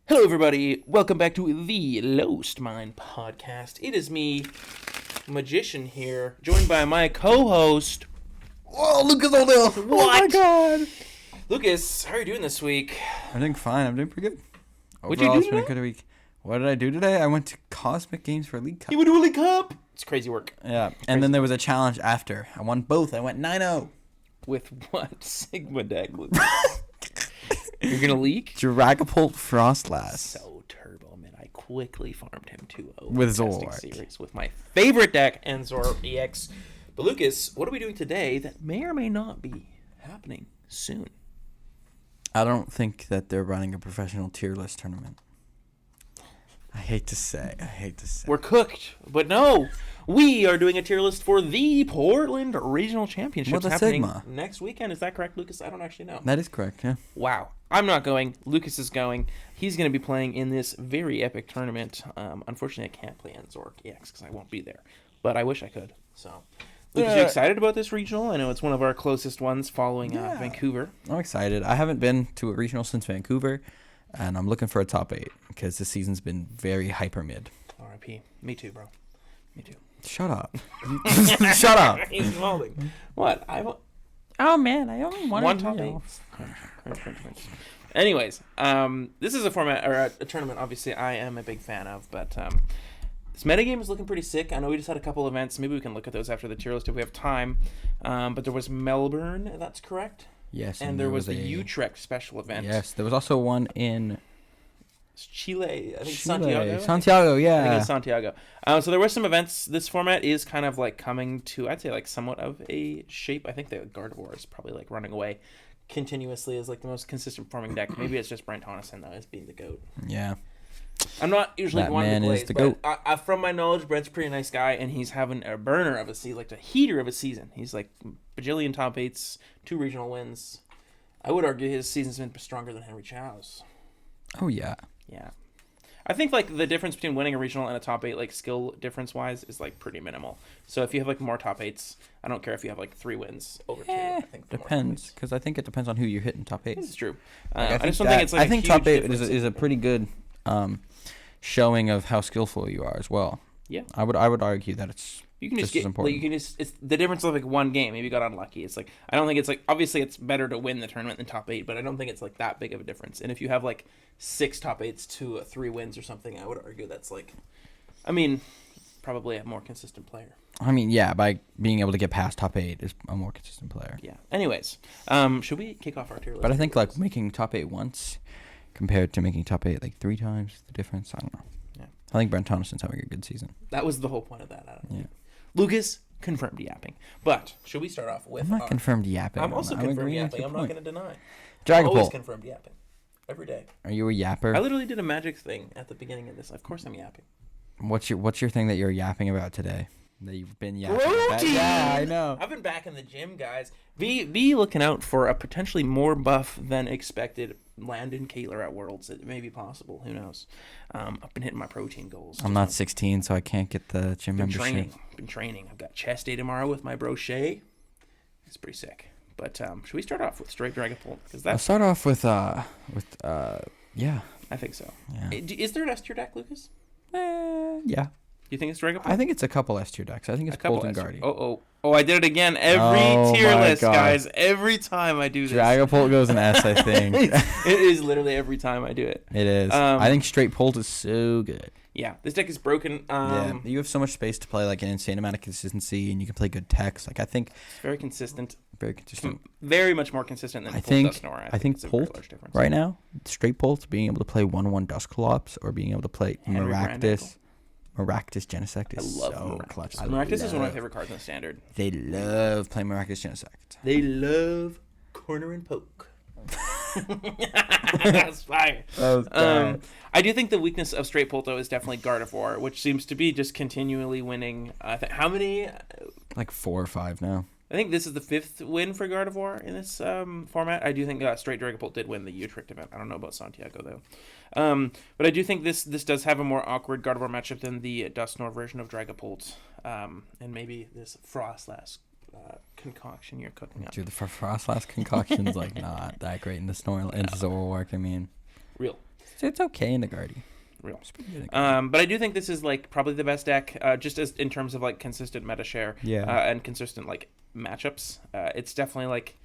Hello, everybody. Welcome back to the Lost Mind podcast. It is me, Magician here, joined by my co-host. Whoa, Lucas O'Neill! What? Oh my god! Lucas, how are you doing this week? I'm doing fine. I'm doing pretty good. What'd you Overall, do it's been a today? good week. What did I do today? I went to Cosmic Games for League Cup. You went to a League Cup. It's crazy work. Yeah, and then there was a challenge after. I won both. I went 9-0. With what? Sigma deck, Lucas. You're gonna leak? Dragapult Frostlass. So turbo, man. I quickly farmed him 2-0 With testing Zork. series with my favorite deck, and Zork EX. But Lucas, what are we doing today that may or may not be happening soon? I don't think that they're running a professional tier list tournament. I hate to say. We're cooked, but no. We are doing a tier list for the Portland Regional Championships With a happening Sigma. next weekend. Is that correct, Lucas? I don't actually know. That is correct, yeah. Wow. I'm not going. Lucas is going. He's going to be playing in this very epic tournament. Unfortunately, I can't play in Zork EX because I won't be there. But I wish I could. So, Lucas, you excited about this regional? I know it's one of our closest ones following Vancouver. I'm excited. I haven't been to a regional since Vancouver, and I'm looking for a top 8 because this season's been very hyper mid. R.I.P. Me too, bro. Me too. Shut up. Shut up. He's molding. What? Oh, man. I only wanted One top 8. Crunch. Anyways, this is a format or a tournament. Obviously, I am a big fan of, but this metagame is looking pretty sick. I know we just had a couple events. Maybe we can look at those after the tier list if we have time. But there was Melbourne. That's correct. Yes, And there was the Utrecht special event. Yes, there was also one in Chile. I think Santiago, I yeah. think it's Santiago. So there were some events. This format is kind of like coming to, I'd say, like somewhat of a shape. I think the Gardevoir is probably like running away continuously as like the most consistent performing deck. Maybe it's just Brent Tonneson though as being the GOAT. Yeah. I'm not usually That one to man blaze, is the but GOAT. from my knowledge, Brent's a pretty nice guy, and he's having a burner of a season, like a heater of a season. He's like bajillion top 8s, 2 regional wins. I would argue his season's been stronger than Henry Chow's. Oh, yeah. Yeah. I think like the difference between winning a regional and a top 8, like skill difference wise, is like pretty minimal. So if you have like more top 8s, I don't care if you have like 3 wins over 2. I think Depends, because I think it depends on who you're hitting top 8. This is true. Like, I just don't think it's like I think a top huge 8 difference. is a pretty good showing of how skillful you are as well. Yeah. I would argue that it's You can just as get, important. like, you can just, it's the difference of like one game. Maybe you got unlucky. It's like, I don't think it's like, obviously it's better to win the tournament than top 8, but I don't think it's like that big of a difference. And if you have like 6 top 8s to 3 wins or something, I would argue that's like, I mean, probably a more consistent player. I mean, yeah, by being able to get past top 8 is a more consistent player. Yeah. Anyways, should we kick off our tier list? But I think like making top 8 once compared to making top 8 like 3 times the difference. I don't know. Yeah. I think Brent Tonneson's having a good season. That was the whole point of that. I don't know. Yeah. Lucas, confirmed yapping. But should we start off with I'm not confirmed yapping. I'm also I'm confirmed agreeing with yapping. your I'm not point. going to deny. I'm always Dragapult. confirmed yapping. Every day. Are you a yapper? I literally did a magic thing at the beginning of this. Of course I'm yapping. What's your thing that you're yapping about today? That you've been yapping about? Protein! Yeah, I know. I've been back in the gym, guys. Be looking out for a potentially more buff than expected Landen Caitlin at Worlds. It may be possible. Who knows? I've been hitting my protein goals. I'm not 16, so I can't get the gym Been membership. training. I've got chest day tomorrow with my bro Shay. It's pretty sick. But should we start off with straight Dragapult? Because I'll that's start off with yeah. I think so. Yeah. Is there an S tier deck, Lucas? Yeah. Do you think it's Dragapult? I think it's a couple S tier decks. I think it's Bolt and Guardian. Oh! I did it again. Every Oh tier my list, God. guys. Every time I do this. Dragapult goes in S, I think. It is literally every time I do it. It is. I think straight Bolt is so good. Yeah, this deck is broken. Yeah, you have so much space to play like an insane amount of consistency, and you can play good techs. Like I think It's very consistent. very consistent. Very much more consistent than I full think Dusknoir. I think it's a very Bolt large difference. right now, straight Bolt being able to play 1/1 Dusclops or being able to play Henry Maractus Genesect I is love so Maractus. clutch. Maractus is one of my favorite cards in the standard. They love playing Maractus Genesect. They love corner and poke. That's fire. I do think the weakness of straight Polto is definitely Gardevoir, which seems to be just continually winning. How many? Like 4 or 5 now. I think this is the 5th win for Gardevoir in this format. I do think straight Dragapult did win the Utrecht event. I don't know about Santiago, though. But I do think this does have a more awkward Gardevoir matchup than the Dusknoir version of Dragapult. And maybe this Frostlass concoction you're cooking up. Dude, the Frostlass concoction's like not that great in the Zoroark, I mean. Real. It's okay in the Guardy. Real. It's pretty good in the Guardy. But I do think this is like probably the best deck, just as in terms of like consistent meta share, and consistent like matchups. It's definitely like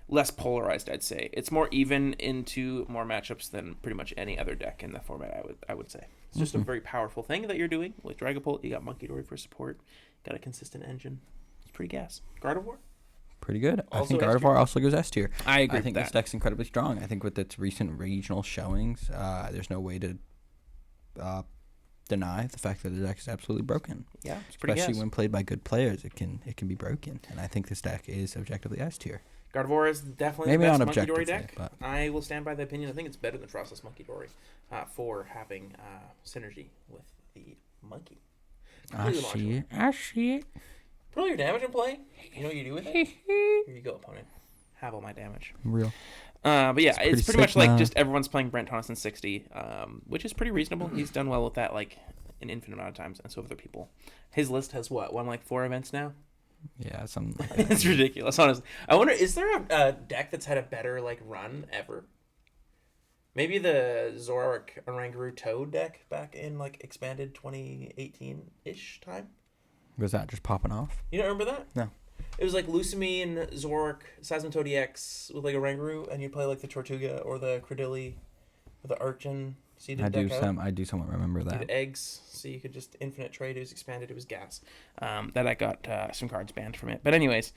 less polarized, I'd say. It's more even into more matchups than pretty much any other deck in the format. I would say it's just a very powerful thing that you're doing with Dragapult. You got Monkey Dory for support. Got a consistent engine. It's pretty gas. Gardevoir. Pretty good. I Also think S Gardevoir tier. also goes S tier. I agree I think with this that. deck's incredibly strong. I think with its recent regional showings, there's no way to deny the fact that the deck is absolutely broken. Yeah, it's pretty Especially gas. when played by good players, it can be broken. And I think this deck is objectively S tier. Gardevoir is definitely Maybe the best not Monkey Dory objectively, deck. but- I will stand by the opinion. I think it's better than Frostless Monkey Dory for having synergy with the monkey. Completely launchable. I see it. Put all your damage in play. You know what you do with it? Here you go, opponent. Have all my damage. Real. But yeah, It's it's pretty pretty much sick, like man. just everyone's playing Brent Tonneson 60, which is pretty reasonable. He's done well with that like an infinite amount of times, and so have other people. His list has what, won like 4 events now? Yeah, something like that. It's ridiculous, honestly. I wonder, is there a deck that's had a better like run ever? Maybe the Zoroark Oranguru Toad deck back in like expanded 2018-ish time. Was that just popping off? You don't remember that? No. It was like Lucami and Zoroark, Sasmatoad EX with like a Oranguru, and you play like the Tortuga or the Credilli or the Archon. So you did deck out. I do somewhat remember You that. did eggs, so you could just infinite trade. It was expanded. It was gas. That I got some cards banned from it. But anyways,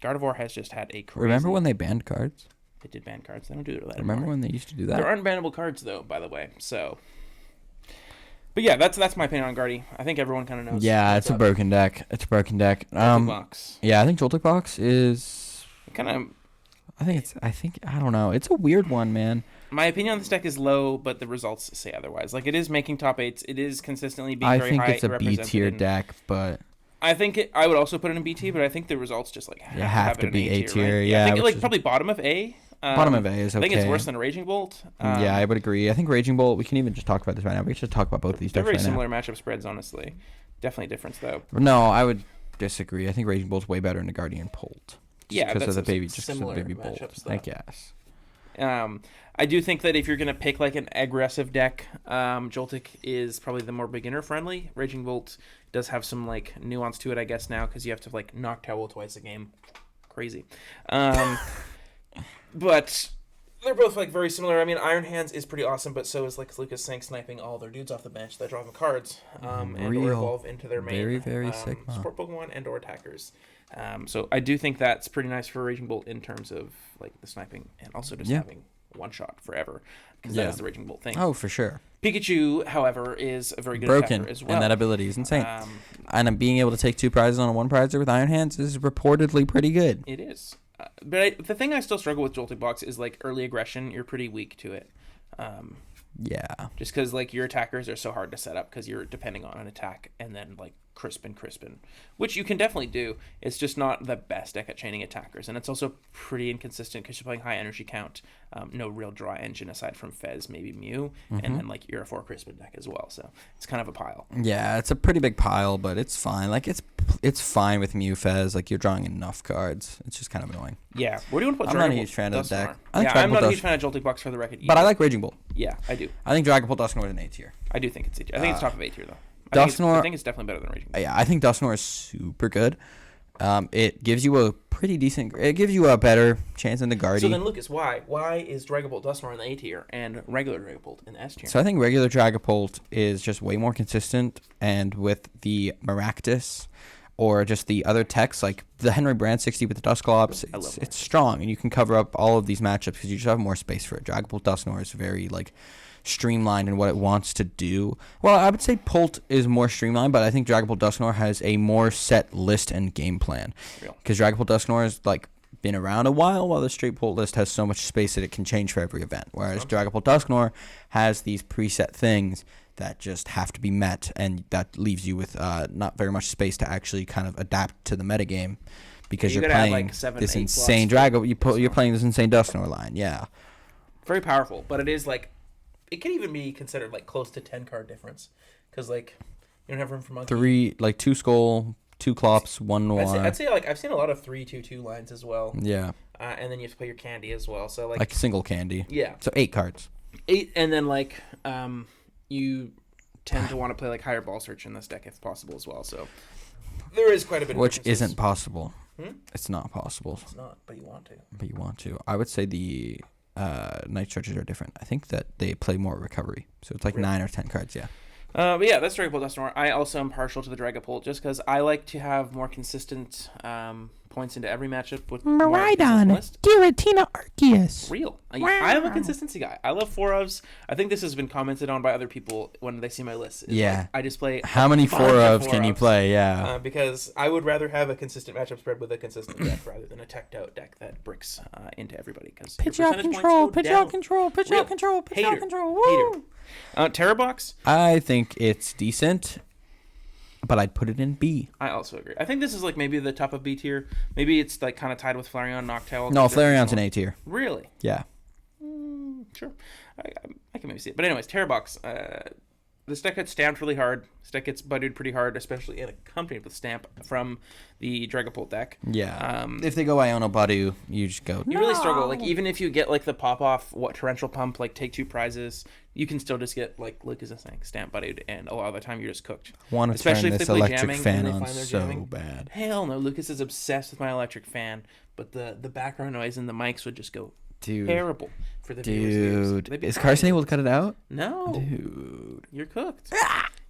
Gardevoir has just had a crazy... Remember when they banned cards? They did ban cards. They don't do it that Remember anymore. when they used to do that? There aren't bannable cards though, by the way. So, but yeah, that's my opinion on Guardy. I think everyone kind of knows. Yeah, what's it's a up. broken deck. It's a broken deck. Box. Yeah, I think Joltik Box is. Kind of. I don't know. It's a weird one, man. My opinion on this deck is low, but the results say otherwise. Like it is making top 8s. It is consistently being I very think high. it's a B represented tier in- deck, but I think I would also put it in BT, but I think the results just like have it to in be A tier. right? Yeah, I think which like is- probably bottom of A. bottom of A is okay. I think it's worse than a Raging Bolt. Yeah, I would agree. I think Raging Bolt. We can even just talk about this right now. We should talk about both these They're decks very right similar matchup spreads, honestly. Definitely a difference though. now. No, I would disagree. I think Raging Bolt's way better in the Guardian Bolt. Yeah, because of that's the baby, some just because of the similar baby Bolt. matchups, though. I guess. I do think that if you're gonna pick like an aggressive deck, Joltik is probably the more beginner friendly. Raging Bolt does have some like nuance to it, I guess now, because you have to like knock Towel twice a game. Crazy. But they're both like very similar. I mean, Iron Hands is pretty awesome, but so is like Lucas Sank sniping all their dudes off the bench that draw them cards, and or Real. evolve into their main Very, very Sigma. support Pokemon and or attackers. So I do think that's pretty nice for Raging Bolt in terms of like the sniping and also just Yeah. having one shot forever, because Yeah. that is the Raging Bolt thing. Oh, for sure. Pikachu, however, is a very good Broken, attacker as well. and that ability is insane. Um, And being able to take 2 prizes on a 1 prizer with Iron Hands is reportedly pretty good. It is. But the thing I still struggle with Joltik Box is like early aggression. You're pretty weak to it. Yeah. Just because like your attackers are so hard to set up because you're depending on an attack and then like crispin, which you can definitely do. It's just not the best deck at chaining attackers, and it's also pretty inconsistent because you're playing high energy count, no real draw engine aside from Fez, maybe Mew, and then like you're a 4 crispin deck as well. So it's kind of a pile. Yeah, it's a pretty big pile, but it's fine. Like it's fine with Mew Fez. Like you're drawing enough cards. It's just kind of annoying. Yeah, where do you want to put? I'm not a Dragon huge fan of the Dusknoir? deck. I think Yeah, Dragon I'm Bolt not a does- huge fan of Joltik Box for the record. But I either. like Raging Bolt. Yeah, I do. I think Dragon Bolt Dusknoir is an A tier. I do think it's. I think it's top of A tier though. I Dusknoir- think it's definitely better than Raging. Yeah, I think Dusknoir is super good. It gives you a pretty decent. It gives you a better chance in the Guardy. So then, Lucas, why? Why is Dragon Bolt Dusknoir in the A tier and regular Dragon Bolt in the S tier? So I think regular Dragapult is just way more consistent, and with the Maractus or just the other techs like the Henry Brand 60 with the Dusclops, I love it's strong, and you can cover up all of these matchups because you just have more space for it. Dragapult Dusknoir is very like streamlined in what it wants to do. Well, I would say Pult is more streamlined, but I think Dragapult Dusknoir has a more set list and game plan. Real. Because Dragapult Dusknoir has like been around a while the straight Pult list has so much space that it can change for every event. Whereas Dragapult Dusknoir has these preset things that just have to be met, and that leaves you with not very much space to actually kind of adapt to the metagame because You you're gotta have, playing like, 7, this 8 insane slots Drago. You're playing this insane Dusknoir line, yeah. Very powerful, but it is like it can even be considered like close to 10 card difference because like you don't have room for monkey. 2 Skull, 2 Clops, 1 Noir. I'd say like I've seen a lot of 3/2/2 lines as well, Yeah, and then you have to play your candy as well. So like like single candy. yeah, So 8 cards. 8, and then like you tend to want to play like higher ball search in this deck if possible as well. So there is quite a bit of Which differences. isn't possible. Hmm? It's not possible. It's not, but you want to. But you want to. I would say the night searches are different. I think that they play more recovery. So it's like Really? 9 or 10 cards, yeah. But yeah, that's Dragapult Dusknoir. I also am partial to the Dragapult just because I like to have more consistent points into every matchup with more consistent list. Giratina Arceus. Real. I am a consistency guy. I love 4-ofs. I think this has been commented on by other people when they see my list. Yeah. Like, I display How many 4-ofs can you 4-ofs. play? Yeah. Because I would rather have a consistent matchup spread with a consistent deck rather than a teched out deck that bricks into everybody. Because Pitch out control. Pitch out control. Pitch out control. Pitch out control. Woo! Terrabox. I think it's decent, but I'd put it in B. I also agree. I think this is like maybe the top of B tier. Maybe it's like kind of tied with Flareon, Noctowl. No, Flareon's an A tier. Really? Yeah. Sure. I can maybe see it. But anyways, Terrabox. This deck gets stamped really hard. This deck gets buddied pretty hard, especially in accompanied with stamp from the Dragapult deck. Yeah. If they go Iono Badu, you just go. You really struggle. Like even if you get like the pop off, torrential pump, like take 2 prizes, you can still just get like Lucas is saying stamp buddied, and a lot of the time you're just cooked. Want to Especially turn if this they play electric jamming fan and they on find they're so jamming. bad. Hell no, Lucas is obsessed with my electric fan, but the background noise and the mics would just go Dude. terrible for the viewers' ears. Dude. They'd be Is fine. Carson able to cut it out? No. Dude. You're cooked.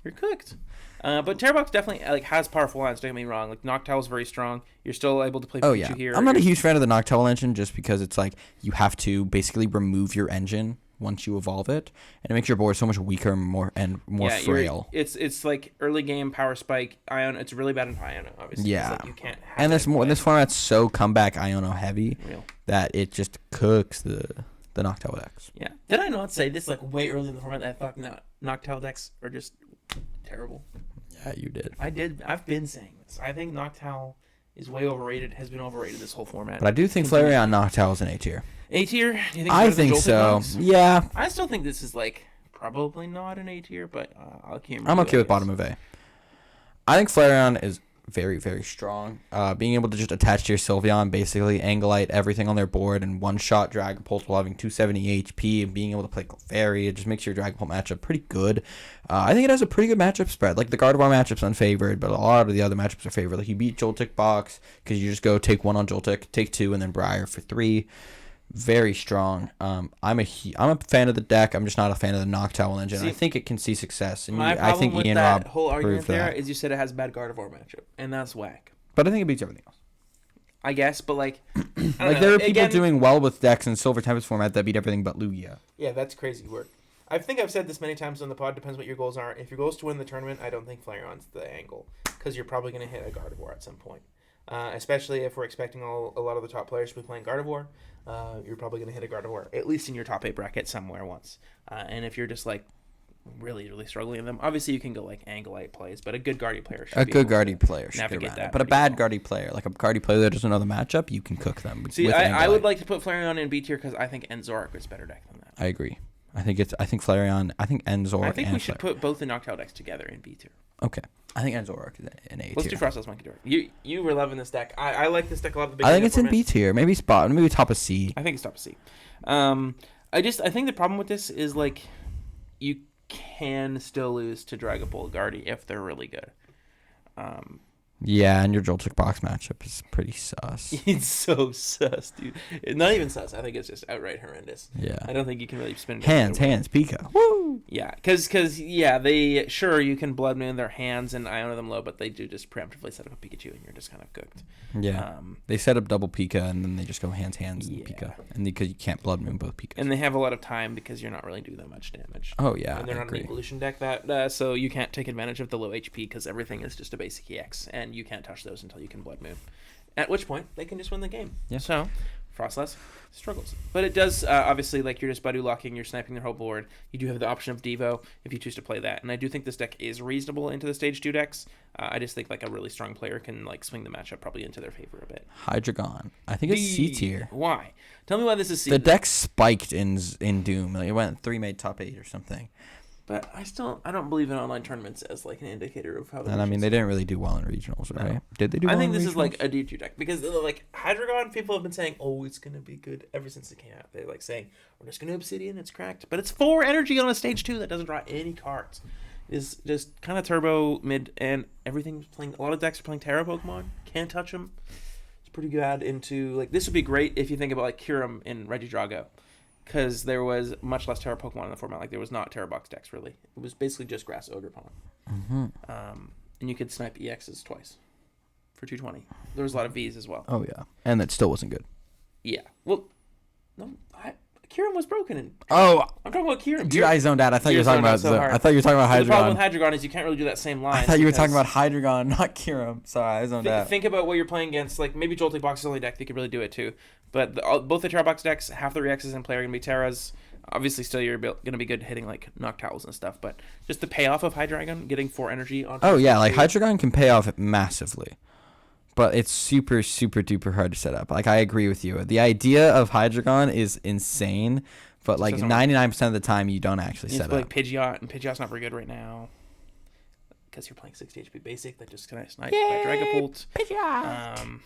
You're cooked. But Terrabox definitely like has powerful lines. Don't get me wrong. Like Noctowl is very strong. You're still able to play Oh, Pikachu yeah. here. I'm not a huge fan of the Noctowl engine just because it's like you have to basically remove your engine once you evolve it, and it makes your board so much weaker and more frail. It's like early game power spike Ion. It's really bad in Iono, obviously. Yeah. Like you can't. And this format's so comeback Iono heavy Real. that it just cooks the Noctowl decks. Yeah. Did I not say this like way early in the format that I thought Noctowl decks are just terrible? Yeah, you did. I did. I've been saying this. I think Noctowl is way overrated. Has been overrated this whole format. But I do think Flareon Noctowl is an A tier. A tier. Do you think I it's better than think Joltik so. Bugs? Yeah. I still think this is like probably not an A tier, but I'll keep. I'm okay with bottom of A. I think Flareon is very, very strong. Being able to just attach to your Sylveon, basically Anglite everything on their board, and one-shot Dragapult while having 270 HP, and being able to play Clefairy, it just makes your Dragapult matchup pretty good. I think it has a pretty good matchup spread. Like, the Gardevoir matchup's unfavored, but a lot of the other matchups are favored. Like, you beat Joltik Box, because you just go take 1 on Joltik, take 2, and then Briar for 3. Very strong. I'm a fan of the deck. I'm just not a fan of the Noctowl engine. See, I think it can see success, and My I problem think with Ian that Robb whole argument proved there that. is you said it has bad Gardevoir matchup, and that's whack. But I think it beats everything else. I guess, but like, I don't Like, know. there are people Again, doing well with decks in Silver Tempest format that beat everything but Lugia. Yeah, that's crazy work. I think I've said this many times on the pod. Depends what your goals are. If your goal is to win the tournament, I don't think Flareon's the angle because you're probably going to hit a Gardevoir at some point. Especially if we're expecting a lot of the top players to be playing Gardevoir, you're probably going to hit a Gardevoir at least in your top 8 bracket somewhere once. And if you're just like really, really struggling in them, obviously you can go like Anglite plays, but a good Guardian player should A be good able to Guardian player should navigate get around that it. But a pretty bad well. Guardian player, like a Guardian player that doesn't know the matchup, you can cook them. See, with I would Anglite. like to put Flareon in B tier because I think Enzoric is a better deck than that. I agree. I think Flareon. I think Enzoric. I think and we should put both the Noctowl decks together in B tier. Okay. I think Enzoric is an A tier. Let's do Frostless Monkey Door. You were loving this deck. I like this deck a lot at the I beginning. think it's in B tier. Maybe top of C. I think it's top of C. I think the problem with this is like you can still lose to Dragapult Guardy if they're really good. Yeah, and your Joltik Box matchup is pretty sus. It's so sus, dude. Not even sus. I think it's just outright horrendous. Yeah. I don't think you can really spin it. Hands, Pika. Woo! Yeah, because you can Blood Moon their hands and Iona them low, but they do just preemptively set up a Pikachu and you're just kind of cooked. Yeah. They set up double Pika and then they just go hands, and Yeah. Pika. And because you can't Blood Moon both Pikas. And they have a lot of time because you're not really doing that much damage. Oh, yeah. And they're I not agree. an evolution deck that so you can't take advantage of the low HP because everything is just a basic EX and you can't touch those until you can Blood Moon. At which point they can just win the game. Yeah. So Frostless struggles, but it does obviously like you're just Badu locking, you're sniping their whole board. You do have the option of Devo if you choose to play that, and I do think this deck is reasonable into the stage 2 decks. I just think like a really strong player can like swing the matchup probably into their favor a bit. Hydreigon. I think it's C tier. Why? Tell me why this is C. The deck spiked in Doom. Like it went 3 made top 8 or something. But I don't believe in online tournaments as like an indicator of how. And I mean, they didn't really do well in regionals, right? No. Did they do well I think in this regionals? is like a D2 deck because like Hydreigon, people have been saying, oh, it's gonna be good ever since it came out. They're like saying we're just gonna Obsidian, it's cracked, but it's 4 energy on a stage 2 that doesn't draw any cards. Is just kind of turbo mid, and everything's playing. A lot of decks are playing Terra Pokemon. Can't touch them. It's pretty good into like this would be great if you think about like Kyurem in Regidrago, because there was much less Terra Pokemon in the format. Like there was not Terra Box decks really. It was basically just Grass Ogre Pokemon. Mm-hmm. And you could snipe EXs twice for 220. There was a lot of Vs as well. Oh yeah, and that still wasn't good. Yeah. Well, no, Kyurem was broken. Oh, I'm talking about Kyurem. dude, I zoned out. I thought you were talking about. I thought you were talking about The problem Hydreigon. with Hydreigon is you can't really do that same line. I thought you were talking about Hydreigon, not Kyurem. Sorry, I zoned out. Think about what you're playing against. Like maybe Joltik Box is only deck that could really do it too. But both the Terra Box decks, half the Reexes in play are going to be Terras. Obviously, still you're going to be good hitting like Noctowls and stuff. But just the payoff of Hydreigon, getting 4 energy on. Oh yeah, like Hydreigon can pay off massively, but it's super super duper hard to set up. Like I agree with you. The idea of Hydreigon is insane, but like 99% of the time you don't actually set up. Like Pidgeot, and Pidgeot's not very good right now because you're playing 60 HP basic that just kind of sniped by Dragapult. Pidgeot.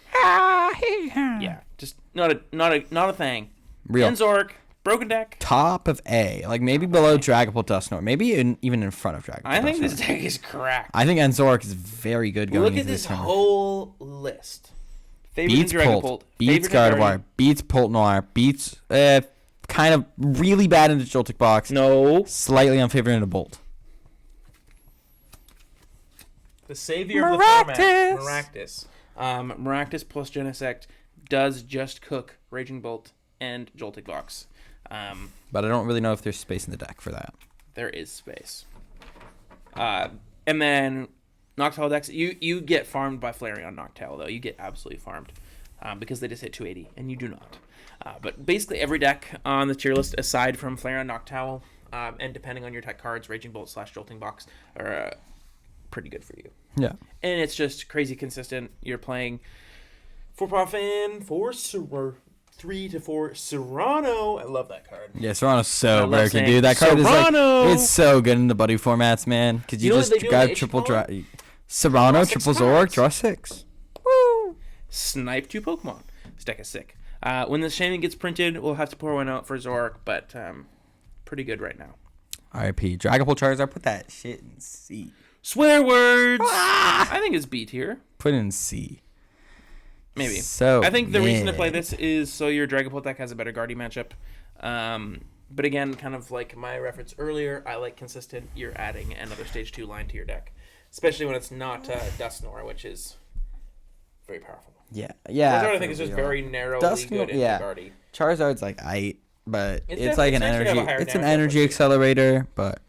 Yeah, just not a thing. Real. Enzork, broken deck. Top of A, like maybe below Dragapult Dusknoir, maybe even in front of Dragapult. I think Dusknoir. this deck is cracked. I think Enzork is very good going Look into at this tournament. whole list. Beats Pult, beats Gardevoir, beats Pult Noir, beats kind of really bad into Joltik Box. No. Slightly unfavored into Bolt. The savior of the format, Maractus. Maractus plus Genesect does just cook Raging Bolt and Joltik Box. But I don't really know if there's space in the deck for that. There is space. And then Noctowl decks, you get farmed by Flareon Noctowl, though. You get absolutely farmed because they just hit 280, and you do not. But basically every deck on the tier list, aside from Flareon Noctowl, and depending on your tech cards, Raging Bolt / Jolting Box are pretty good for you. Yeah. And it's just crazy consistent. You're playing 4 Puffin, 3 to 4 Serrano. I love that card. Yeah, Serrano's so I love broken, saying dude. That card Serrano! is like, it's so good in the buddy formats, man. Because you know just what they do grab in triple H-Ball? draw. Serrano, Draw 6 triple Zork, cards. draw 6. Woo! Snipe 2 Pokemon. This deck is sick. When the Shaming gets printed, we'll have to pour one out for Zork, but pretty good right now. RIP. Dragapult Charizard, put that shit in C. Swear words! I think it's B tier. Put it in C. Maybe. So I think the reason to play mid. this is so your Dragapult deck has a better Guardy matchup. But again, kind of like my reference earlier, I like consistent. You're adding another stage 2 line to your deck. Especially when it's not Dusknoir, which is very powerful. Yeah. Charizard, I think, is just very narrowly good into Guardy. Charizard's like but It's it's like an definitely- it's actually energy. have a higher It's an damage energy output. accelerator, but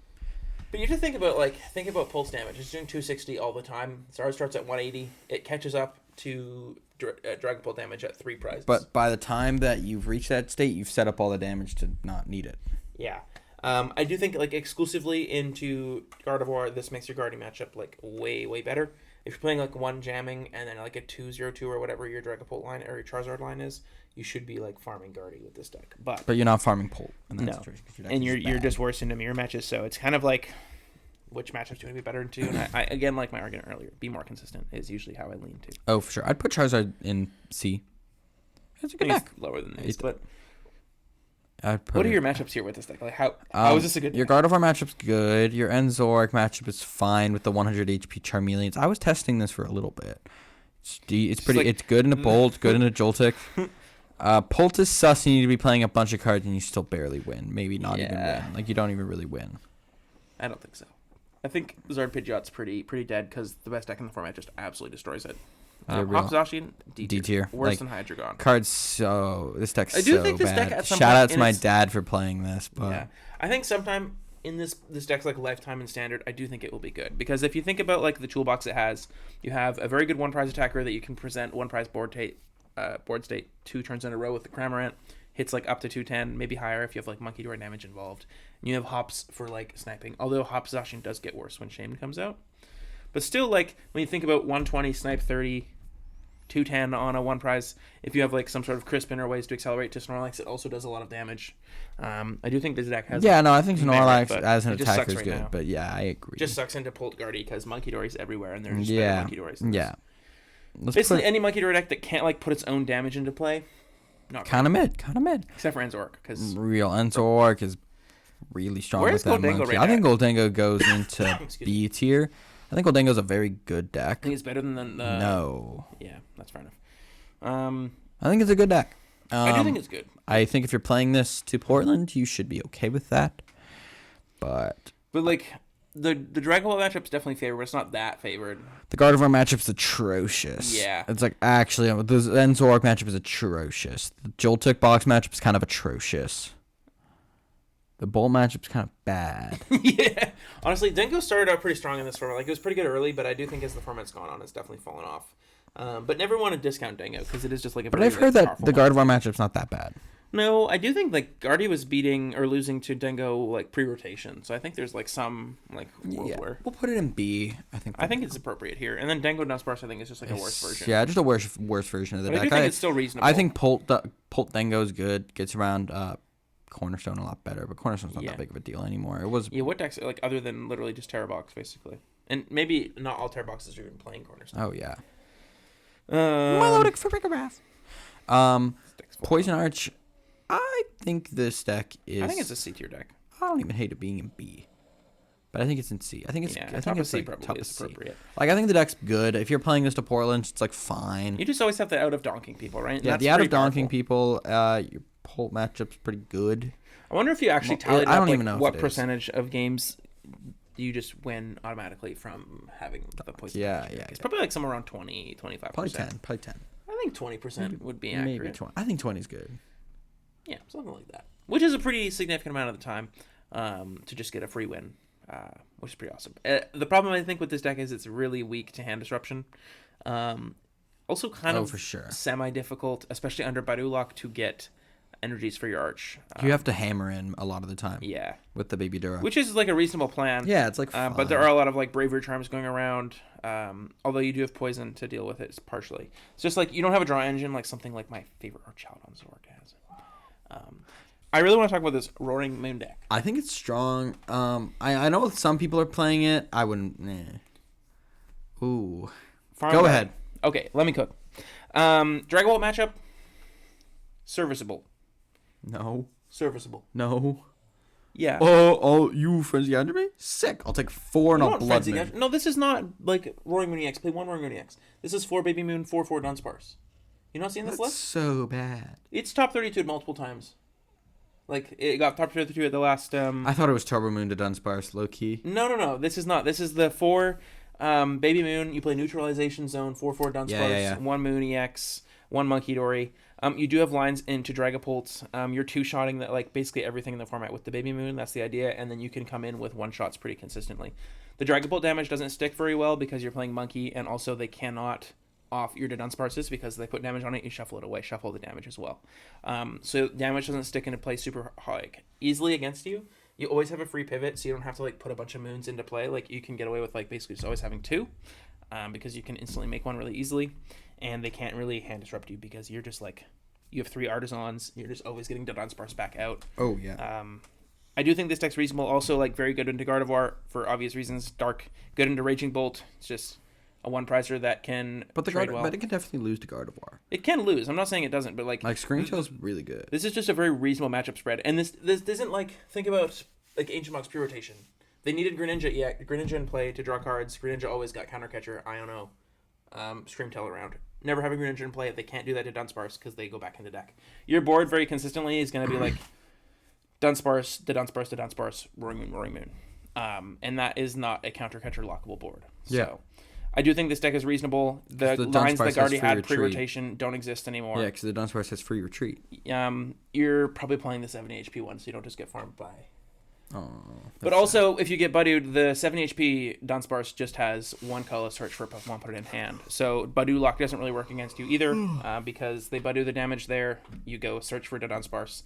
But you have to think about pulse damage. It's doing 260 all the time. Charizard starts at 180. It catches up to Dragapult damage at 3 prices. but by the time that you've reached that state, you've set up all the damage to not need it. yeah. I do think like exclusively into Gardevoir, this makes your Guardy matchup like way, way better. If you're playing like 1 jamming and then like a 2-0-2 or whatever your Dragapult line or your Charizard line is, you should be like farming Guardy with this deck. But You're not farming Pult in that no, situation. 'Cause your deck and is you're bad. just worse into mirror matches. So it's kind of like which matchups do you want to be better into? And I again, like my argument earlier, be more consistent is usually how I lean to. Oh, for sure. I'd put Charizard in C. It's a I good think deck. it's lower than these, but I'd put what are it- your matchups here with this deck? Like how is this a good Your deck? Gardevoir matchup's good. Your Enzork matchup is fine with the 100 HP Charmeleons. I was testing this for a little bit. It's pretty. like- It's good in a Bolt, good in a Joltik. Pult is sus. You need to be playing a bunch of cards and you still barely win. Maybe not even Yeah. win. Like you don't even really win. I don't think so. I think Zard Pidgeot's pretty dead because the best deck in the format just absolutely destroys it. Yeah, real. Hop Zacian, D D-tier. Worse Like, than Hydreigon. Cards this deck's I do so think this bad. deck at some Shout point out to in my its- dad for playing this, but Yeah, I think sometime in this deck's like lifetime and standard, I do think it will be good because if you think about like the toolbox it has, you have a very good 1 prize attacker that you can present 1 prize board state 2 turns in a row with the Cramorant, hits like up to 210, maybe higher if you have like Monkey Door damage involved. And you have Hops for like sniping, although Hops Zacian does get worse when Shamed comes out. But still, like when you think about 120 snipe 30, 210 on a one prize. If you have like some sort of Crispin or ways to accelerate to Snorlax, it also does a lot of damage. I do think this deck has. Yeah, no, I think merit, Snorlax but as an it just attacker sucks is right good, now. but yeah, I agree. Just sucks into Polt Guardy because Monkey Dory's everywhere, and there's yeah, better Monkey Dories. Than yeah. this. Basically, any Monkey Dory deck that can't like put its own damage into play, not kind of mid, except for Enzork, because real Enzork is really strong Where's with that Goldango monkey. right I think at? Goldango goes into B tier. I think Goldango's a very good I deck. think it's better than the. No. Yeah, that's fair enough. I think it's a good deck. I do think it's good. I think if you're playing this to Portland, you should be okay with that. But like the Dragon Ball matchup's definitely favored, but it's not that favored. the Gardevoir matchup's atrocious. Yeah. It's like actually the Enzork matchup is atrocious. The Joltik box matchup's kind of atrocious. The Bolt matchup's kind of bad. Yeah. Honestly, Denko started out pretty strong in this format. Like, it was pretty good early, but I do think as the format's gone on, it's definitely fallen off. But never want to discount Dengo, because it is just like a But very, I've heard like, that the powerful Gardevoir matchup's not that bad. No, I do think, like, Guardy was beating or losing to Dengo, like, pre-rotation. So I think there's, like, some, like, world where... We'll put it in B. I think it's appropriate here. And then Dengo Dunsparce, I think, is just, like, a worse version. Yeah, just a worse version of the But deck. I do think it's still reasonable. I think Polt Dengo is good. Gets around Cornerstone a lot better, but Cornerstone's not that big of a deal anymore. It was. Yeah, what decks, like, other than literally just Terra Box, basically. And maybe not all Terra Boxes are even playing Cornerstone. Oh, yeah. Melodic for Rigorbath. Poison Arch. I think this deck is. I think it's a C tier deck. I don't even hate it being in B, but I think it's in C. I think it's. Yeah, I top think of it's C like probably top is of C. appropriate. Like I think the deck's good. If you're playing this to Portland, it's like fine. You just always have the out of donking people, right? And Yeah, that's the out of pretty donking powerful. people. Your Polt matchup's pretty good. I wonder if you actually Well, tallied I don't up, like, even know if what it is. percentage of games you just win automatically from having the poison. Yeah. It's probably like somewhere around 20, 25%. Probably 10. Probably 10. I think 20% would be accurate. Maybe 20. I think 20 is good. Yeah, something like that. Which is a pretty significant amount of the time to just get a free win, which is pretty awesome. The problem, I think, with this deck is it's really weak to hand disruption. Also kind of for sure. semi-difficult, especially under Badu Lock, to get energies for your Arch. You have to hammer in a lot of the time. Yeah. With the Baby Dura. Which is like a reasonable plan. Yeah, it's like but there are a lot of like Bravery Charms going around. Although you do have Poison to deal with it partially. It's just like you don't have a draw engine like something like my favorite Archchild on Zork has. I really want to talk about this Roaring Moon deck. I think it's strong. I know some people are playing it. I wouldn't. Ooh. Go ahead. Okay, let me cook. Dragon Ball matchup. Serviceable. No. Serviceable. No. Yeah. Oh, you Frenzy under me? Sick. I'll take 4 and I'll Blood Moon. No, this is not like Roaring Moon EX. Play 1 Roaring Moon EX. This is 4 Baby Moon, 4/4 Dunsparce. You not seeing this That's list? so bad. It's top 32 multiple times. Like, it got top 32 at the last... I thought it was Turbo Moon to Dunsparce, low key. No. This is not. This is the 4 Baby Moon. You play Neutralization Zone, 4/4 Dunsparce, Yeah. 1 Moon EX, 1 Monkey Dory. You do have lines into Dragapult. You're two-shotting that, like, basically everything in the format with the Baby Moon. That's the idea. And then you can come in with one-shots pretty consistently. The Dragapult damage doesn't stick very well because you're playing Monkey, and also they cannot off your Dunsparces because they put damage on it. You shuffle it away. Shuffle the damage as well. So damage doesn't stick into play super like easily against you. You always have a free pivot, so you don't have to like put a bunch of moons into play. Like you can get away with like basically just always having 2, because you can instantly make one really easily, and they can't really hand disrupt you because you're just like you have 3 artisans. You're just always getting the Dunsparce back out. Oh, yeah. I do think this deck's reasonable. Also, like very good into Gardevoir for obvious reasons. Dark, good into Raging Bolt. It's just a one prizer that can But trade well. But it can definitely lose to Gardevoir. It can lose. I'm not saying it doesn't, but like Screamtail's really good. This is just a very reasonable matchup spread, and this isn't like think about like Ancient Mox Pure Rotation. They needed Greninja, Greninja in play to draw cards. Greninja always got Counter Catcher, Iono, Screamtail around. Never having Greninja in play, they can't do that to Dunsparce because they go back into deck. Your board very consistently is going to be like Dunsparce, the Dunsparce, the Dunsparce, Roaring Moon. And that is not a Counter Catcher lockable board. Yeah. So I do think this deck is reasonable. The lines that already had pre-rotation don't exist anymore. Yeah, because the Dunsparce has free retreat. You're probably playing the 70 HP one, so you don't just get farmed by. Oh. But also, if you get Budu'd, the 70 HP Dunsparce just has 1 color search for a Pokemon, put it in hand. So Budu Lock doesn't really work against you either, because they Budu the damage there. You go search for the Dunsparce,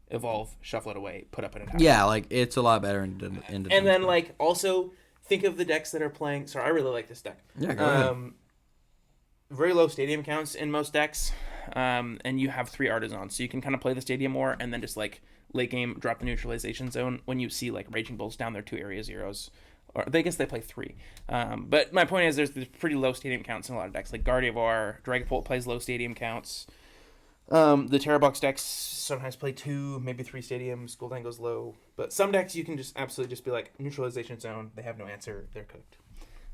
evolve, shuffle it away, put up an attack. Yeah, like it's a lot better in And then like also think of the decks that are playing. Sorry, I really like this deck. Yeah, go ahead. very low stadium counts in most decks, and you have 3 artisans, so you can kind of play the stadium more, and then just like late game drop the neutralization zone when you see like Raging Bulls down their 2 area zeros. Or I guess they play 3. But my point is there's pretty low stadium counts in a lot of decks. Like Gardevoir, Dragapult plays low stadium counts. The Terra Box decks sometimes play 2, maybe 3 stadiums. Gul'dan goes low. But some decks you can just absolutely just be like, neutralization zone, they have no answer, they're cooked.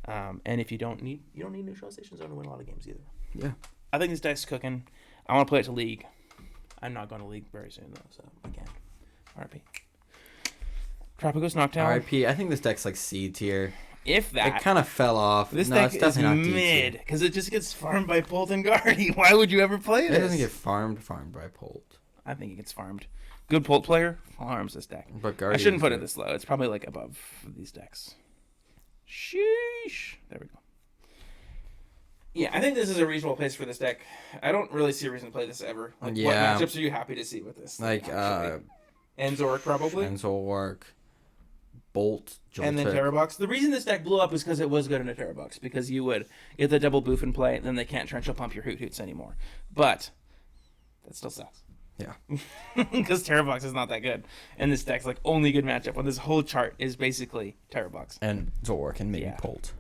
And if you don't need neutralization zone to win a lot of games either. Yeah. I think this deck's cooking. I want to play it to League. I'm not going to League very soon, though, so again, RP. Tropicos Noctowl. RIP. I think this deck's like C tier. If that. It kind of fell off. This no, deck it's is definitely not D mid, tier. because it just gets farmed by Bolt and Guardy. Why would you ever play this? It doesn't get farmed by Polt. I think it gets farmed. Good Bolt player farms this deck. But I shouldn't put it this low. It's probably like above these decks. Sheesh. There we go. Yeah, I think this is a reasonable place for this deck. I don't really see a reason to play this ever. Like, what matchups are you happy to see with this? Like, Enzor probably. Enzor, Bolt, Joltik. And then Terra Box. The reason this deck blew up is because it was good in a Terra Box. Because you would get the double boof in play, and then they can't torrential pump your Hoot Hoots anymore. But that still sucks. Yeah. Because Terra Box is not that good. And this deck's like only good matchup when this whole chart is basically Terra Box. And Zork and maybe Polt.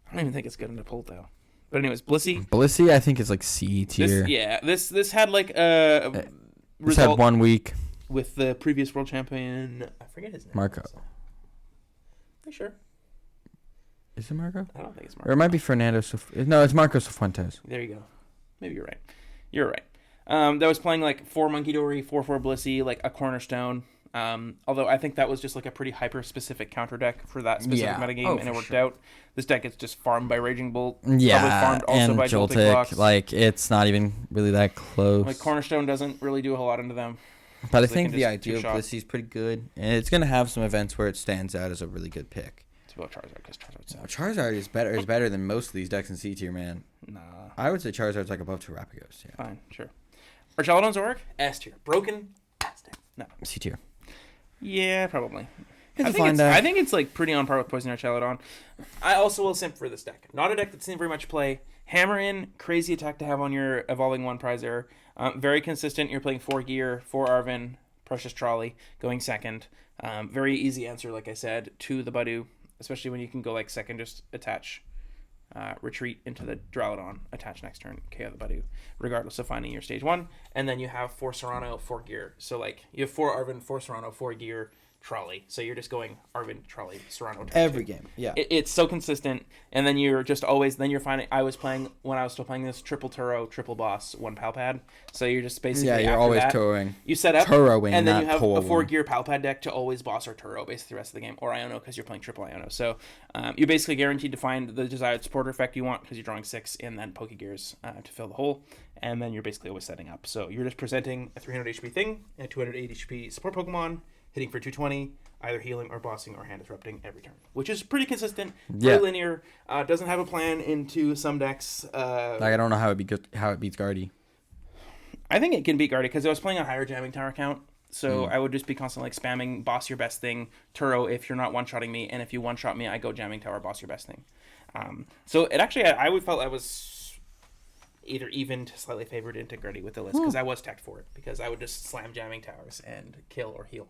I don't even think it's good in a Polt though. But anyways, Blissey. Blissey, I think is like C tier. This had like a This had 1 week. With the previous world champion. I forget his name. Marco. Are you sure? Is it Marco? I don't think it's Marco. Or it might be Fernando. No, it's Marco Cifuentes. There you go. Maybe you're right. You're right. That was playing like 4 Monkey Dory, 4/4 Blissey, like a cornerstone. Although I think that was just like a pretty hyper-specific counter deck for that specific metagame, and it worked out. This deck is just farmed by Raging Bolt. Yeah, farmed also and by Joltik. Like, it's not even really that close. Like, Cornerstone doesn't really do a whole lot into them. But I think the idea of Blissey is pretty good, and it's going to have some events where it stands out as a really good pick. It's about Charizard, because Charizard's out. Charizard is better than most of these decks in C tier, man. Nah. I would say Charizard's like above Terrapagos. Yeah. Fine, sure. Archaludon's Zoroark? S tier. Broken? S tier. No. C tier. Yeah, probably. I think it's like pretty on par with Poison Archaludon. I also will simp for this deck. Not a deck that's seen very much play. Hammer in, crazy attack to have on your Evolving 1 Prizer. Very consistent. You're playing 4 Gear, 4 Arven, Precious Trolley, going second. Very easy answer, like I said, to the Budew, especially when you can go like second, just attach, retreat into the Duraludon, attach next turn, KO the Budew, regardless of finding your stage 1. And then you have 4 Serrano, 4 Gear. So like you have 4 Arven, 4 Serrano, 4 Gear, Trolley. So you're just going Arven, Trolley, Serrano. Every game, yeah. It's so consistent. And then you're just always, then you're finding, I was playing, when I was still playing this, triple Turo, triple Boss, 1 Palpad. So you're just basically, you're always Turoing. You set up, Turoing, and then you have a Turo 4-gear Palpad deck to always Boss or Turo basically the rest of the game, or Iono because you're playing triple Iono. So you're basically guaranteed to find the desired supporter effect you want because you're drawing 6 and then Pokegears to fill the hole. And then you're basically always setting up. So you're just presenting a 300 HP thing and a 208 HP support Pokemon, hitting for 220, either healing or bossing or hand disrupting every turn, which is pretty consistent, very linear. Doesn't have a plan into some decks. I don't know how it beats Guardy. I think it can beat Guardy because I was playing a higher jamming tower count, so I would just be constantly like spamming boss your best thing, Turo if you're not one-shotting me, and if you one-shot me, I go jamming tower, boss your best thing. So it actually, I would felt I was either even to slightly favored into Guardy with the list because I was teched for it because I would just slam jamming towers and kill or heal.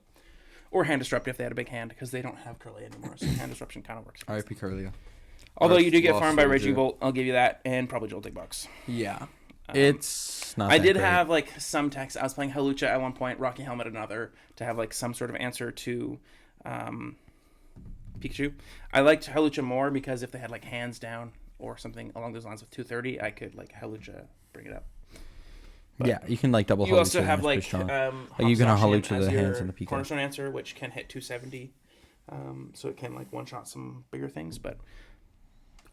Or hand disrupt if they had a big hand, because they don't have Curly anymore, so hand disruption kind of works. RIP Curly. Although you do get farmed by Raging Bolt, I'll give you that, and probably Joltik Box. Yeah. It's not I that did great. have, like, some text. I was playing Hawlucha at one point, Rocky Helmet another, to have, like, some sort of answer to Pikachu. I liked Hawlucha more, because if they had, like, hands down or something along those lines with 230, I could, like, Hawlucha bring it up. But yeah, you can like double. You also have like you can Hawlucha the hands and the Pikachu. Cornerstone answer, which can hit 270, so it can like one shot some bigger things. But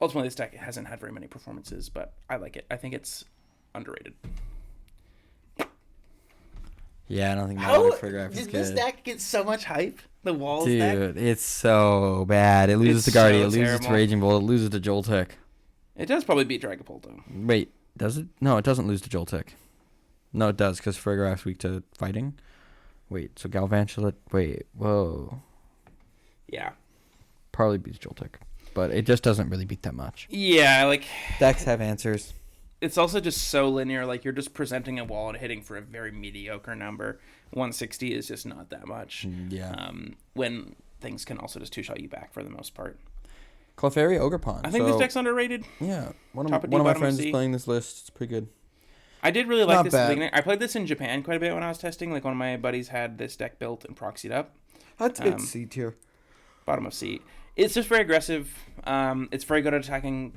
ultimately, this deck hasn't had very many performances, but I like it. I think it's underrated. Yeah, I don't think Melodic Photograph is did good. This deck get so much hype? The Walls Dude, deck? it's so bad. It loses to Guardy, it loses terrible. to Raging Bull, it loses to Joltik. It does probably beat Dragapult, though. Wait, does it? No, it doesn't lose to Joltik. No, it does, because Farigiraf's weak to fighting. Wait, so Galvantula... Wait, whoa. Yeah. Probably beats Joltik. But it just doesn't really beat that much. Yeah, like... Decks have answers. it's also just so linear. Like, you're just presenting a wall and hitting for a very mediocre number. 160 is just not that much. Yeah. When things can also just two-shot you back for the most part. Clefairy Ogerpon. I think this deck's underrated. Yeah. One Top of of D, my bottom of friends is C. playing this list. It's pretty good. I did really like Not this. bad. I played this in Japan quite a bit when I was testing. Like, one of my buddies had this deck built and proxied up. That's good C tier. Bottom of C. It's just very aggressive. It's very good at attacking,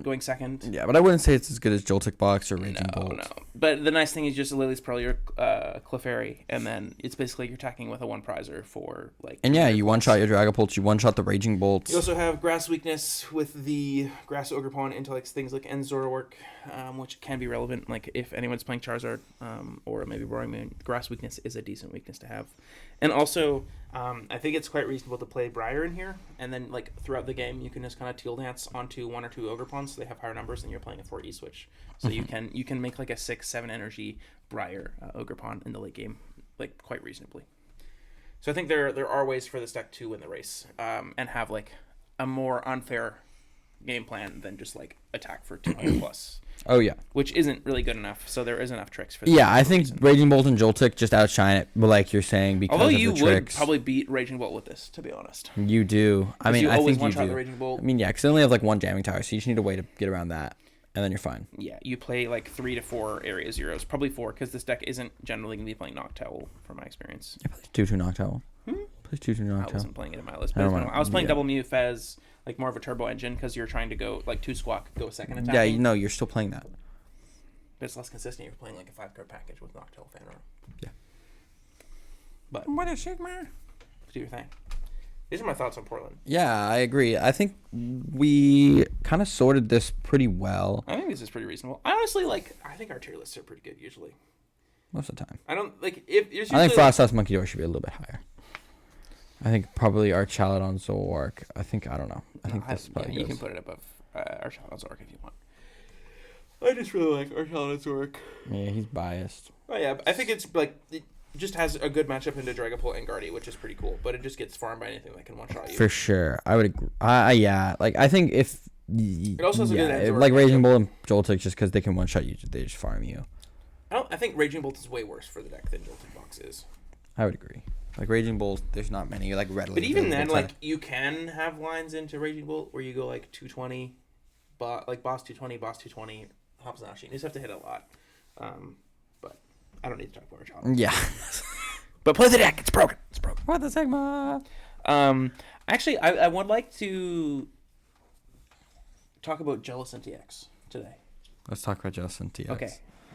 going second. Yeah, but I wouldn't say it's as good as Joltik Box or Raging Bolt. No. But the nice thing is just Lily's Pearl, your Clefairy, and then it's basically you're attacking with a one prizer for like. And yeah, you one shot your Dragapult, you one shot the Raging Bolts. You also have Grass Weakness with the Grass Ogerpon into like things like Enzora work, which can be relevant. Like if anyone's playing Charizard or maybe Roaring Moon, Grass Weakness is a decent weakness to have. And also, I think it's quite reasonable to play Briar in here, and then like throughout the game, you can just kind of teal dance onto one or two Ogerpons, so they have higher numbers, and you're playing a 4E switch. So you can make like a 6-7 energy Briar Ogerpon in the late game, like quite reasonably. So I think there are ways for this deck to win the race, and have like a more unfair game plan than just like attack for 200 plus. Oh yeah, which isn't really good enough. So there is enough tricks for that. Yeah, I think Raging Bolt and Joltik just outshine it, but like you're saying, because although of you the tricks. would probably beat Raging Bolt with this, to be honest. You do. I mean, I think you do. The Raging Bolt. I mean, yeah, because they only have like one jamming tower, so you just need a way to get around that, and then you're fine. Yeah, you play like 3 to 4 area zeros, probably 4, because this deck isn't generally going to be playing Noctowl, from my experience. Yeah, play 2/2 Noctowl. Play 2/2 Noctowl. I wasn't playing it in my list, but I was playing Double Mew Fez, like more of a turbo engine, because you're trying to go like 2 squawk, go a second attack. Yeah, you know, you're still playing that. But it's less consistent. You're playing like a 5-card package with Noctowl Fanor. Yeah. But what a Sigma. Do your thing. These are my thoughts on Portland. Yeah, I agree. I think we kind of sorted this pretty well. I think this is pretty reasonable. I honestly I think our tier lists are pretty good usually. Most of the time. I don't like if there's I think Frosthouse Monkey Door should be a little bit higher. I think probably our Chaladon Zoroark. I don't know. I think this probably you can put it above our Chaladon Zoroark if you want. I just really like our Chaladon Zoroark. Yeah, he's biased. Oh yeah, but I think it's like it just has a good matchup into Dragapult and Guardy, which is pretty cool. But it just gets farmed by anything that can one shot you. For sure, I would agree. Yeah, like I think if it also has a good like Raging Bolt and Joltik, just because they can one shot you, they just farm you. I think Raging Bolt is way worse for the deck than Joltik Box is. I would agree. Like Raging Bolt, there's not many like readily. But even then, like you can have lines into Raging Bolt where you go like 220, like boss 220, boss 220, Hops and Ashi. You just have to hit a lot. But I don't need to talk about our child. Yeah. But play the deck. It's broken. It's broken. What the Sigma? Actually, I would like to talk about Jealous NTX today. Let's talk about Jealous NTX. Okay.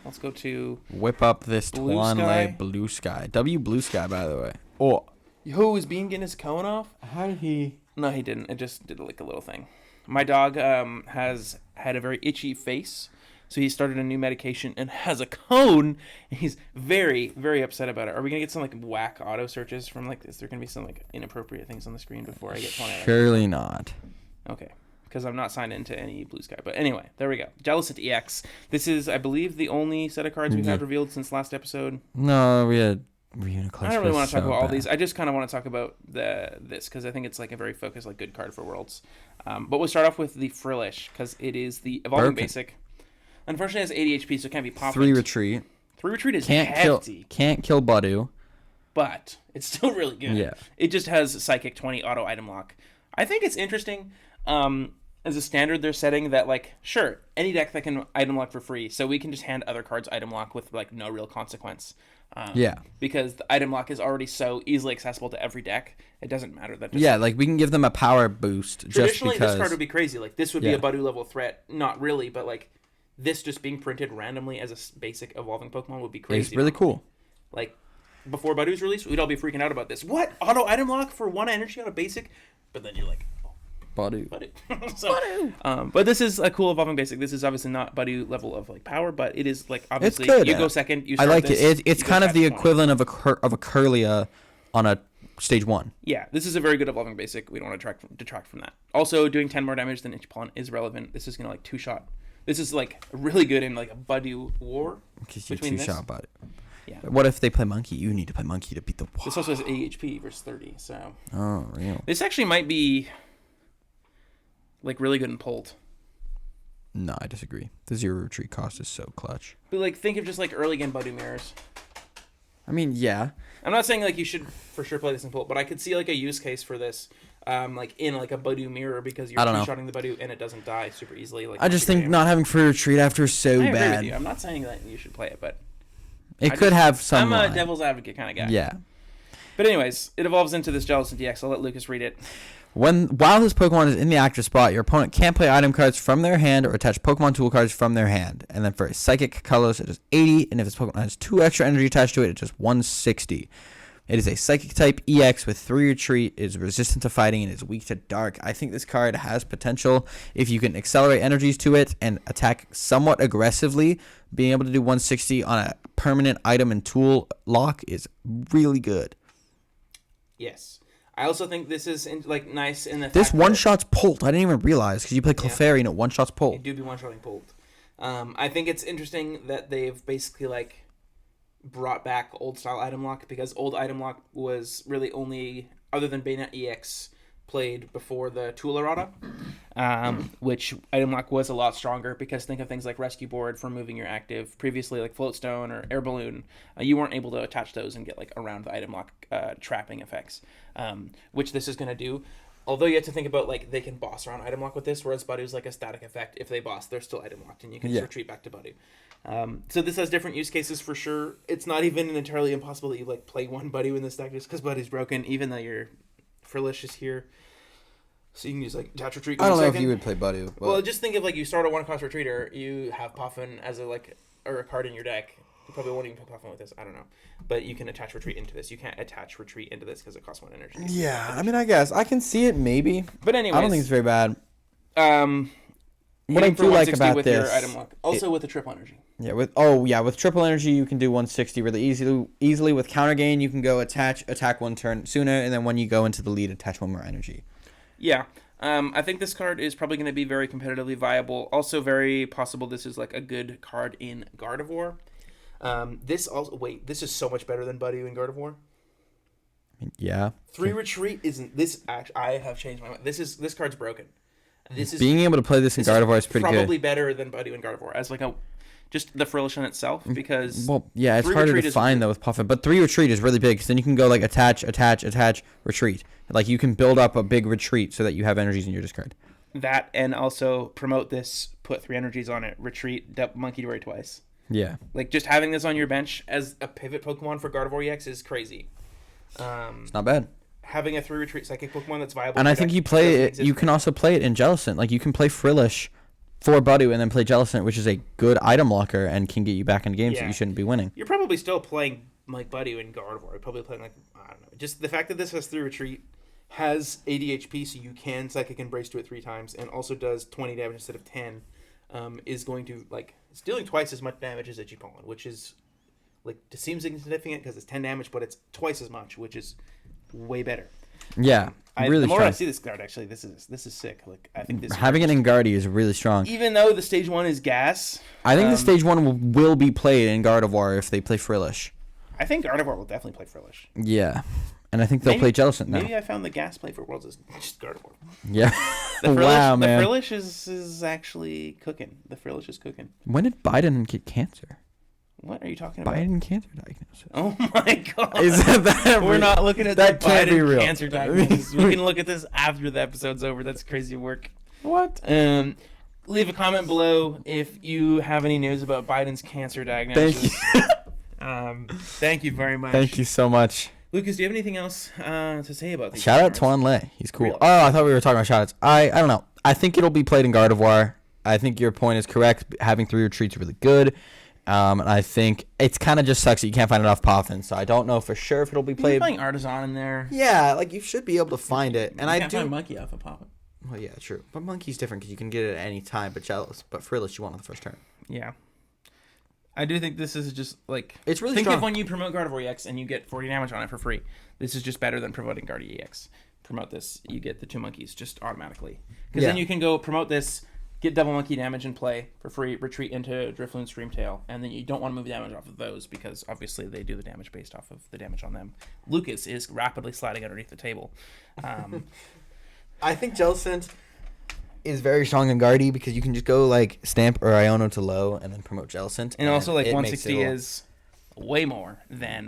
Let's go to whip up this Blue Twanley Sky. Blue Sky. W Blue Sky, by the way. Oh. Yo, is Bean getting his cone off? How did he? No, he didn't. It just did like a little thing. My dog has had a very itchy face, so he started a new medication and has a cone, and he's very, very upset about it. Are we gonna get some like whack auto searches from like? Is there gonna be some like inappropriate things on the screen before I get 20? Surely not. Okay, because I'm not signed into any Blue Sky. But anyway, there we go. Jealous at EX. This is, I believe, the only set of cards we've had revealed since last episode. No, we had Reuniclus. I don't really want to talk about all these. I just kind of want to talk about this because I think it's like a very focused, like good card for Worlds. But we'll start off with the Frillish because it is the evolving basic. Unfortunately, it has 80 HP, so it can't be popped. 3 retreat. 3 retreat is Can't hefty. Can't kill Badu. But it's still really good. Yeah. It just has Psychic 20 auto item lock. I think it's interesting. As a standard, they're setting that, like, sure, any deck that can item lock for free, so we can just hand other cards item lock with, like, no real consequence. Yeah. Because the item lock is already so easily accessible to every deck, it doesn't matter. That Yeah, like, we can give them a power boost just traditionally, because... this card would be crazy. Like, this would be a Badu level threat. Not really, but, like, this just being printed randomly as a basic evolving Pokemon would be crazy. It's really cool. Like, before Badu's release, we'd all be freaking out about this. What? Auto item lock for 1 energy on a basic? But then you're like... Badu. So, but this is a cool evolving basic. This is obviously not Badu level of like power, but it is like obviously it's good, you go second. You I start like this, it. It's kind of the equivalent of a Curlia on a stage 1. Yeah, this is a very good evolving basic. We don't want to detract from that. Also, doing 10 more damage than Ichpon is relevant. This is gonna like 2-shot. This is like really good in like a Badu war. Because you're between 2-shot Badu. Yeah. What if they play Monkey? You need to play Monkey to beat the wall. This also has 80 HP versus 30. So. Oh, real. This actually might be like really good in Pult. No, I disagree. The 0 retreat cost is so clutch. But like, think of just like early game Badu mirrors. I mean, yeah. I'm not saying like you should for sure play this in Pult, but I could see like a use case for this, like in like a Badu mirror because you're two-shotting the Badu and it doesn't die super easily. Like I just think not having free retreat after is so I agree bad. with you. I'm not saying that you should play it, but it could have some. I'm a devil's advocate kind of guy. Yeah. But anyways, it evolves into this Jellicent DX. I'll let Lucas read it. While this Pokemon is in the active spot, your opponent can't play item cards from their hand or attach Pokemon tool cards from their hand. And then for Psychic colors, it is 80, and if this Pokemon has 2 extra energy attached to it, it's just 160. It is a Psychic type EX with 3 retreat, is resistant to fighting, and is weak to dark. I think this card has potential if you can accelerate energies to it and attack somewhat aggressively. Being able to do 160 on a permanent item and tool lock is really good. Yes. I also think this is nice in the this fact one that shot's Pult. I didn't even realize because you play Clefairy and it one shot's Pult. it do be one shotting Pult. I think it's interesting that they've basically like brought back old style item lock because old item lock was really only other than Bayonet EX played before the tool errata, which item lock was a lot stronger because think of things like rescue board for moving your active previously like float stone or air balloon. You weren't able to attach those and get like around the item lock trapping effects, which this is going to do. Although you have to think about like they can boss around item lock with this, whereas Budu's like a static effect. If they boss, they're still item locked and you can just retreat back to Budu. So this has different use cases for sure. It's not even entirely impossible that you like play one Budu in this deck just because Budu's broken, even though your Frillish is here. So you can use like attach retreat. I don't know if you would play Budu. Well, just think of like you start a 1-cost retreater, you have Puffin as a card in your deck. You probably won't even play Puffin with this. I don't know, but you can attach retreat into this. You can't attach retreat into this because it costs 1 energy. Yeah, I mean, I guess I can see it maybe, but anyways, I don't think it's very bad. What I do like about with this, your item lock. Also with the triple energy. Yeah, with triple energy you can do 160 really easily. With counter gain you can go attack 1 turn sooner, and then when you go into the lead, attach 1 more energy. Yeah. I think this card is probably going to be very competitively viable. Also, very possible this is like a good card in Gardevoir. This is so much better than Budu in Gardevoir. Yeah. 3 retreat isn't this. Actually, I have changed my mind. This card's broken. This is being able to play this in Gardevoir is pretty good. Probably better than Budu in Gardevoir as like just the Frillish in itself because it's harder to find though with Puffin, but 3 retreat is really big because then you can go like attach, retreat. Like you can build up a big retreat so that you have energies in your discard. That and also promote this, put 3 energies on it, retreat, Monkey Dory twice. Yeah. Like just having this on your bench as a pivot Pokemon for Gardevoir EX is crazy. It's not bad. Having a 3 retreat psychic Pokemon that's viable. And I think you play it. You can also play it in Jellicent. Like you can play Frillish for Budu and then play Jellicent, which is a good item locker and can get you back in games that you shouldn't be winning. You're probably still playing like Budu and Gardevoir. You're probably playing like I don't know. Just the fact that this has 3 retreat, has 80 HP, so you can psychic embrace to it 3 times, and also does 20 damage instead of 10, is going to it's dealing twice as much damage as Digipollen, which is it seems insignificant because it's 10 damage, but it's twice as much, which is way better. Yeah, really. The more I see this card, actually, this is sick. I think this having it in Guardy is really strong. Even though the stage 1 is gas, I think the stage 1 will be played in Gardevoir if they play Frillish. I think Gardevoir will definitely play Frillish. Yeah, and I think they'll play Jellicent now. Maybe I found the gas play for Worlds is just Gardevoir. Yeah. Wow, man. The Frillish is actually cooking. The Frillish is cooking. When did Biden get cancer? What are you talking about? Biden cancer diagnosis. Oh my god! Is that We're not looking at that the can't be Biden real. cancer diagnosis. We can look at this after the episode's over. That's crazy work. What? Leave a comment below if you have any news about Biden's cancer diagnosis. Thank you. Thank you very much. Thank you so much. Lucas, do you have anything else to say about these? Shout out Tuan Lei. He's cool. Really? Oh, I thought we were talking about shout outs. I don't know. I think it'll be played in Gardevoir. I think your point is correct. Having 3 retreats is really good. And I think it's kind of just sucks that you can't find it off Puffin. So I don't know for sure if it'll be played. You're playing Artisan in there. Yeah, you should be able to find it. And I do. Find Monkey off of Puffin. Well, yeah, true. But Monkey's different because you can get it at any time. But Frillish you want on the first turn. Yeah. I do think this is just it's really think strong. of when you promote Gardevoir EX and you get 40 damage on it for free. This is just better than promoting Guardy EX. Promote this, you get the 2 monkeys just automatically. Because then you can go promote this, get double monkey damage and play for free, retreat into Drifloon, Streamtail, and then you don't want to move damage off of those because obviously they do the damage based off of the damage on them. Lucas is rapidly sliding underneath the table. I think Jellicent is very strong in Guardy because you can just go like Stamp or Iono to low and then promote Jellicent. And also like it 160 makes it is way more than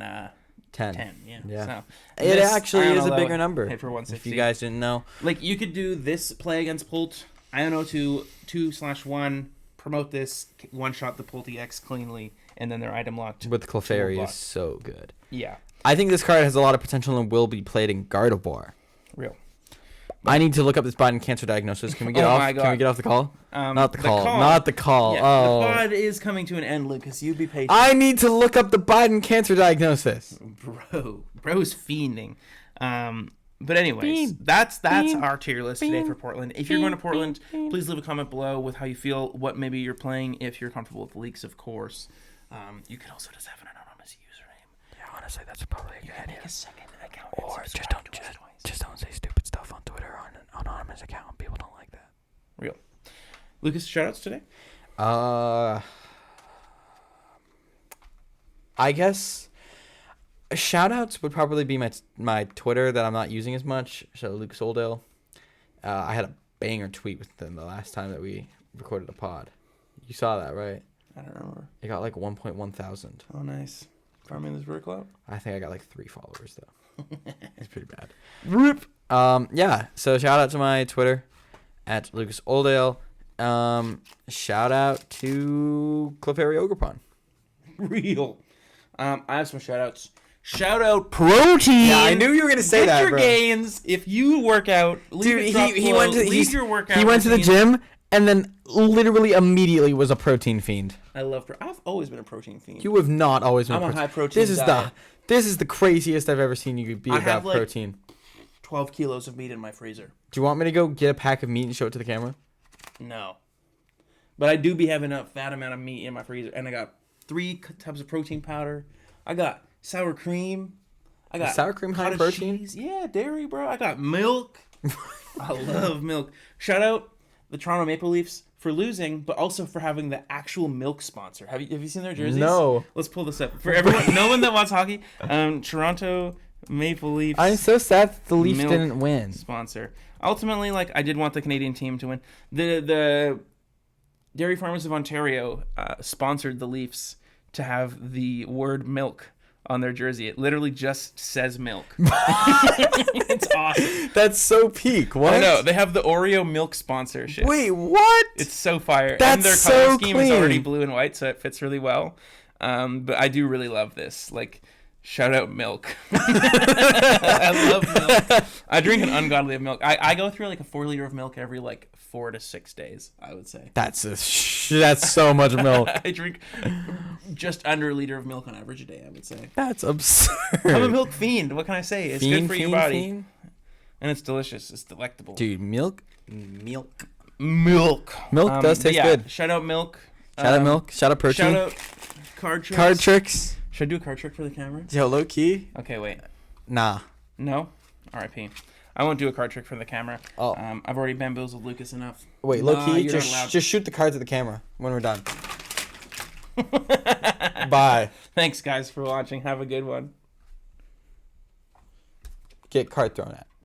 10. 10. Yeah. Yeah. So It this actually Iono is a low bigger number. hit for 160. If you guys didn't know. Like you could do this play against Pult, Iono to 2/1, promote this, one shot the Pult EX cleanly, and then they're item locked. With Clefairy block. is so good. Yeah. I think this card has a lot of potential and will be played in Gardevoir. Real. I need to look up this Biden cancer diagnosis. Can we get Oh off? my God. Can we get off the call? Not the call. call. Not the call. Yeah, oh. the pod is coming to an end, Lucas. You be patient. I need to look up the Biden cancer diagnosis. Bro's fiending. But anyways, that's our tier list today for Portland. If you're going to Portland, please leave a comment below with how you feel, what maybe you're playing, if you're comfortable with leaks, of course. You could also just have an anonymous username. Yeah, honestly, that's probably a good idea. Make a second account. Or just don't say stupid stuff on Twitter on an anonymous account. People don't like that. Real. Lucas, shoutouts today? I guess shoutouts would probably be my Twitter that I'm not using as much. So Lucas Oldale. I had a banger tweet with them the last time that we recorded a pod. You saw that, right? I don't remember. It got like 1.1 thousand. Oh, nice. Farming this very cloud? I think I got like 3 followers though. It's pretty bad. Rip. Yeah. So shout out to my Twitter at Lucas Oldale. Shout out to Clefairy Ogrepon. Real. I have some shout outs. Shout out Protein. Yeah, I knew you were gonna say that, your bro. gains. If you work out, Dude, he went to your workout. He went to the routine. gym and then literally immediately was a protein fiend. I love. I've always been a protein fiend. You have not always been. I'm a high protein. This is the craziest I've ever seen you be I about have, like, protein. 12 kilos of meat in my freezer. Do you want me to go get a pack of meat and show it to the camera? No, but I do be having a fat amount of meat in my freezer, and I got 3 tubs of protein powder. I got sour cream. I got sour cream high cottage protein? cheese. Yeah, dairy, bro. I got milk. I love milk. Shout out the Toronto Maple Leafs for losing, but also for having the actual milk sponsor. Have you seen their jerseys? No. Let's pull this up for everyone. No one that watches hockey. Toronto Maple Leafs. I'm so sad that the Leafs milk didn't win. Sponsor. Ultimately, like, I did want the Canadian team to win. The Dairy Farmers of Ontario sponsored the Leafs to have the word milk on their jersey. It literally just says milk. It's awesome. That's so peak. What? I know. They have the Oreo milk sponsorship. Wait, what? It's so fire. That's and their so color scheme is already clean. blue and white, so it fits really well. But I do really love this. Like, shout out milk. I love milk. I drink an ungodly of milk. I go through like a 4 liter of milk every like 4 to 6 days, I would say. That's so much milk. I drink just under a liter of milk on average a day, I would say. That's absurd. I'm a milk fiend. What can I say? It's good for your body. Fiend? And it's delicious. It's delectable. Dude, milk. Milk Does taste good. Shout out milk. Shout out milk. Shout out protein. Shout out card tricks. Card tricks. Should I do a card trick for the camera? Yo, low key. Okay, wait. Nah. No? R.I.P. I won't do a card trick for the camera. Oh. I've already bamboozled Lucas enough. Wait, low key. You're not allowed. Just shoot the cards at the camera when we're done. Bye. Thanks, guys, for watching. Have a good one. Get card thrown at.